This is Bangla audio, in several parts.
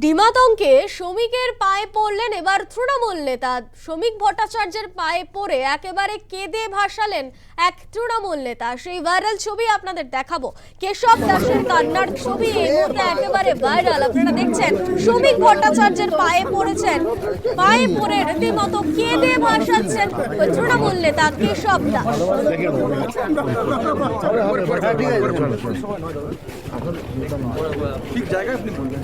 ডিমাতঙ্কে শ্রমিকের পায়ে পড়লেন এবার তৃণমূল নেতা। শ্রমিক ভট্টাচার্যের পায়ে পড়ে একেবারে কেঁদে ভাসালেন এক তৃণমূল নেতা। সেই ভাইরাল ছবি আপনাদের দেখাবো। কেশব দাসের কান্নার ছবি এই মুহূর্তে একেবারে ভাইরাল। আপনারা দেখছেন শ্রমিক ভট্টাচার্যের পায়ে পড়েছেন, পায়ে পড়ে রীতিমতো কেঁদে ভাসাচ্ছেন তৃণমূল নেতা কেশব দাস। ঠিক জায়গায় আপনি বলবেন।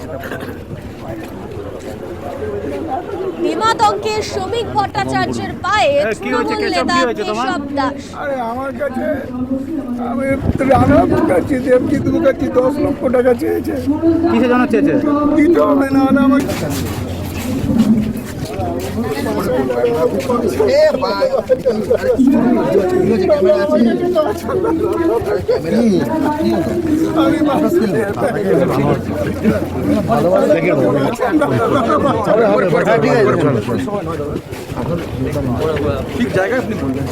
ডিমাতঙ্কে শ্রমিক ভট্টাচার্যের পায়ে তৃণমূল নেতা কেশব দাস। আরে আমার কাছে আমি রানা মুখার্জি দেবজিৎ মুখার্জি 10 লক্ষ টাকা চেয়েছে। কিসে জন্য চেয়েছে? দিতে হবে না হলে আমার ঠিক জায়গায় আপনি বলবেন।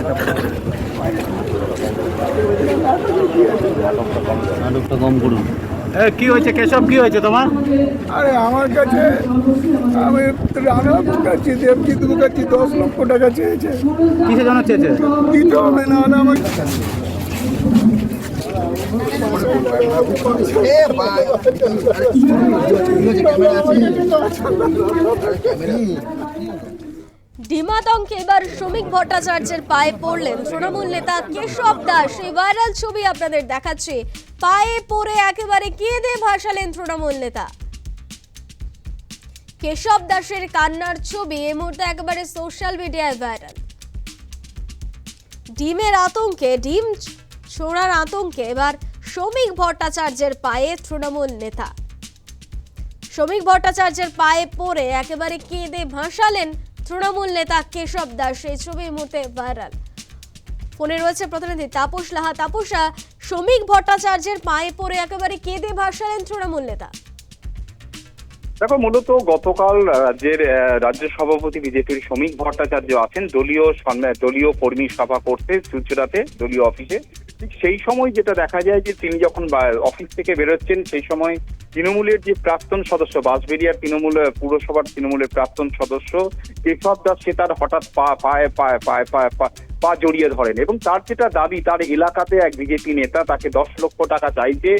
কম করুন। কি হয়েছে কেশব, কি হয়েছে তোমার? আরে আমার কাছে আমি রানা মুখার্জি দেবজিৎ মুখার্জি 10 লক্ষ টাকা চেয়েছে। কিসে জন্য চেয়েছে? দিতে হবে না হলে আমার ডিমাতঙ্কে এবার শ্রমিক ভট্টাচার্যের পায়ে পড়লেন তৃণমূল নেতা কেশব দাস। এই ভাইরাল ছবি আপনাদের দেখাচ্ছি। পায়ে পড়ে একেবারে কেঁদে ভাসালেন তৃণমূল নেতা। কেশব দাসের কান্নার ছবি এই মুহূর্তে একেবারে সোশ্যাল মিডিয়ায় ভাইরাল। ডিমের আতঙ্কে, ডিম ছোড়ার আতঙ্কে এবার শ্রমিক ভট্টাচার্যের পায়ে তৃণমূল নেতা। শ্রমিক ভট্টাচার্যের পায়ে পড়ে একেবারে কেঁদে ভাসালেন তৃণমূল নেতা কেশব দাস। এই ছবি এই মুহূর্তে ভাইরাল। ফোনে রয়েছে প্রতিনিধি তাপস লাহা। তাপসা, শ্রমিক ভট্টাচার্যের পায়ে পড়ে একেবারে কেঁদে ভাসালেন তৃণমূল নেতা। দেখো, মূলত গতকাল রাজ্য সভাপতি বিজেপির শ্রমিক ভট্টাচার্য আছেন দলীয় কর্মী সভা করতে চুঁচুড়াতে দলীয় অফিসে। ঠিক সেই সময় যেটা দেখা যায় যে তিনি যখন অফিস থেকে বেরোচ্ছেন সেই সময় তৃণমূলের যে প্রাক্তন সদস্য, বাঁশবেড়িয়ার পুরসভার তৃণমূলের প্রাক্তন সদস্য কেশব দাস সে তার হঠাৎ পা জড়িয়ে ধরেন এবং তার যেটা দাবি, তার এলাকাতে এক বিজেপি নেতা তাকে 10 লক্ষ টাকা চাইছে,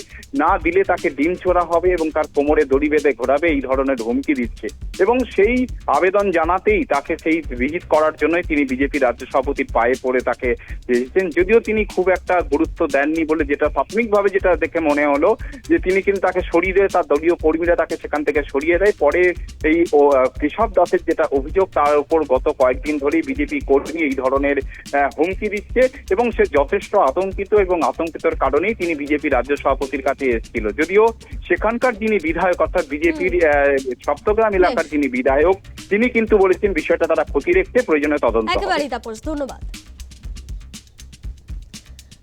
না দিলে তাকে ডিম ছোড়া হবে এবং তার কোমরে দড়ি বেঁধে ঘোরাবে, এই ধরনের হুমকি দিচ্ছে। এবং সেই আবেদন জানাতেই তাকে সেই ভিজিট করার জন্যই তিনি বিজেপি রাজ্য সভাপতির পায়ে পড়ে তাকে চেয়েছেন। যদিও তিনি খুব একটা গুরুত্ব দেননি বলে যেটা প্রাথমিকভাবে যেটা দেখে মনে হলো, যে তিনি কিন্তু তাকে সরিয়ে দেয়, তার দলীয় কর্মীরা তাকে সেখান থেকে সরিয়ে দেয়। পরে এই কেশব দাসের যেটা অভিযোগ, তার উপর গত কয়েকদিন ধরেই বিজেপি কর্মী এই ধরনের হুমকি দিচ্ছে এবং সে যথেষ্ট আতঙ্কিত এবং আতঙ্কিতর কারণেই তিনি বিজেপি রাজ্য সভাপতির কাছে এসেছিল। যদিও সেখানকার যিনি বিধায়ক, অর্থাৎ বিজেপির সপ্তগ্রাম এলাকার যিনি বিধায়ক, তিনি কিন্তু বলেছেন বিষয়টা তারা খতিয়ে দেখতে প্রয়োজনীয় তদন্ত। একেবারেই তাপস, ধন্যবাদ।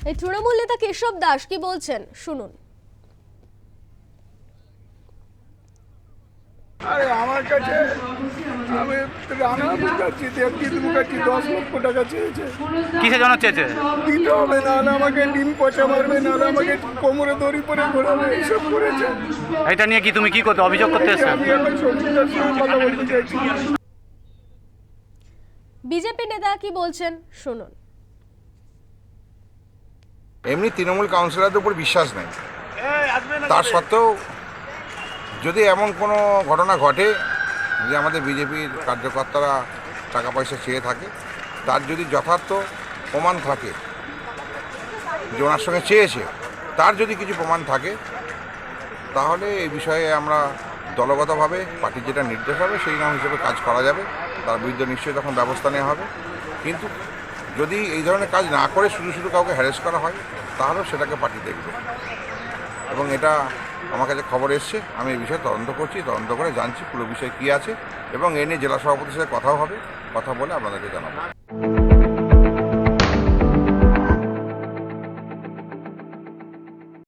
এই তৃণমূল নেতা কেশব দাস কি বলছেন শুনুন। আরে আমার কাছে আমি রানা মুখার্জি দেবজিৎ মুখার্জি 10 লক্ষ টাকা চেয়েছে। কিসে জন্য চেয়েছে? দিতে হবে না হলে আমাকে ডিম পচা মারবে, না হলে আমাকে কোমরে দড়ি পরে ঘোরাবে, এইসব করেছে। এটা নিয়ে কি তুমি কি করতে অভিযোগ করতে এসেছো? আমি এখন সত্যিকার সঙ্গে কথা বলতে চাইছি। বিজেপি নেতা কি বলছেন শুনুন। এমনি তৃণমূল কাউন্সিলরদের উপর বিশ্বাস নেই, তার সত্ত্বেও যদি এমন কোনো ঘটনা ঘটে যে আমাদের বিজেপির কার্যকর্তারা টাকা পয়সা চেয়ে থাকে, তার যদি যথার্থ প্রমাণ থাকে যে ওনার সঙ্গে চেয়েছে, তার যদি কিছু প্রমাণ থাকে, তাহলে এই বিষয়ে আমরা দলগতভাবে পার্টির যেটা নির্দেশ হবে সেই নাম হিসেবে কাজ করা যাবে। তার বিরুদ্ধে নিশ্চয়ই তখন ব্যবস্থা নেওয়া হবে। কিন্তু যদি এই ধরনের কাজ না করে শুধু শুধু কাউকে হ্যারেস করা হয়, তাহলেও সেটাকে পার্টি দেখবে। এবং এটা আমার কাছে খবর এসছে, আমি এই বিষয়ে তদন্ত করছি, তদন্ত করে জানছি পুরো বিষয় কী আছে এবং এ নিয়ে জেলা সভাপতির সাথে কথাও হবে, কথা বলে আপনাদেরকে জানাবো।